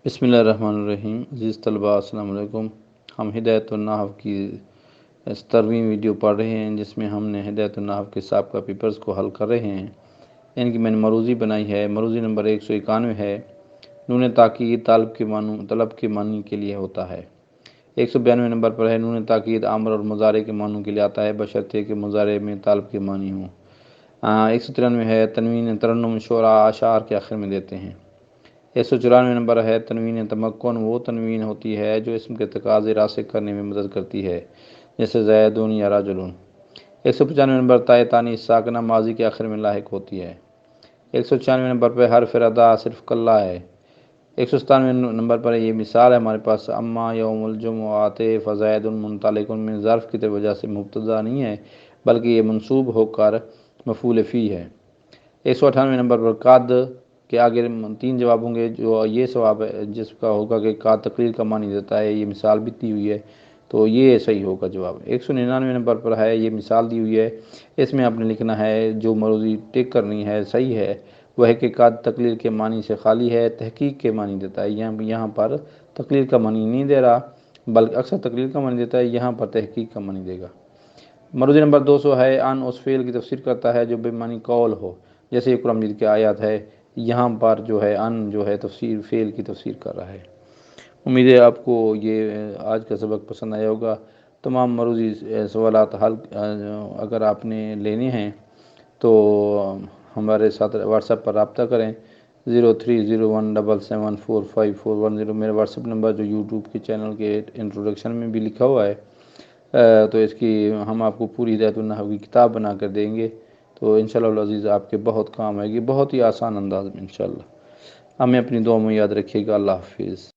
بسم اللہ الرحمن الرحیم۔ عزیز طلباء السلام علیکم۔ ہم ہدایت النحو کی 17ویں ویڈیو پڑھ رہے ہیں، جس میں ہم نے ہدایت النحو کے سابقہ پیپرز کو حل کر رہے ہیں۔ ان کی میں نے مروضی بنائی ہے۔ مروضی نمبر 191 ہے۔ نون تاکید طلب کے معنی کے لیے ہوتا ہے۔ 192 نمبر پر ہے نون تاکید امر اور مضارع کے معنوں کے لیے آتا ہے، بشرطے کہ مضارع میں طالب کے معنی ہوں۔ 193 ہے تنوین ترنم شعراء اشعار کے آخر میں دیتے ہیں۔ 194 نمبر ہے تنوین تمکن، وہ تنوین ہوتی ہے جو اسم کے تقاضے راسخ کرنے میں مدد کرتی ہے، جیسے زیدون یا رجلون۔ 195 نمبر تائے تانیث ساکنہ ماضی کے آخر میں لاحق ہوتی ہے۔ 196 نمبر پر حرف ردا صرف کلا ہے۔ 197 نمبر پر یہ مثال ہے ہمارے پاس، اما یوم الجمعۃ فزید منطلق میں ظرف کی وجہ سے مبتدا نہیں ہے، بلکہ یہ منصوب ہو کر مفعول فی ہے۔ 198 نمبر پر قد کے آگے 3 جواب ہوں گے، جو یہ جواب ہے جس کا ہوگا کہ قد تقلیل کا معنی دیتا ہے، یہ مثال بھی دی ہوئی ہے تو یہ صحیح ہوگا جواب۔ 199 نمبر پر ہے یہ مثال دی ہوئی ہے، اس میں آپ نے لکھنا ہے جو مروضی ٹک کرنی ہے صحیح ہے وہ ہے کہ قد تقلیل کے معنی سے خالی ہے، تحقیق کے معنی دیتا ہے، یہاں پر تقلیل کا معنی نہیں دے رہا بلکہ اکثر تقلیل کا معنی دیتا ہے، یہاں پر تحقیق کا معنی دے گا۔ مروضی نمبر 200 ہے ان اس فعل کی تفسیر کرتا ہے جو بے معنی قول ہو، جیسے یہ قرآن مجید کی آیات ہے، یہاں پر جو ہے ان جو ہے تفسیر فعل کی تفسیر کر رہا ہے۔ امید ہے آپ کو یہ آج کا سبق پسند آیا ہوگا۔ تمام مروضی سوالات حل اگر آپ نے لینے ہیں تو ہمارے ساتھ واٹس ایپ پر رابطہ کریں، 030177454110 میرا واٹس ایپ نمبر جو یوٹیوب کے چینل کے انٹروڈکشن میں بھی لکھا ہوا ہے، تو اس کی ہم آپ کو پوری ہدایت النحو کی کتاب بنا کر دیں گے، تو انشاءاللہ العزیز آپ کے بہت کام آئے گی، بہت ہی آسان انداز میں انشاءاللہ۔ ہمیں اپنی دعا میں یاد رکھیے گا۔ اللہ حافظ۔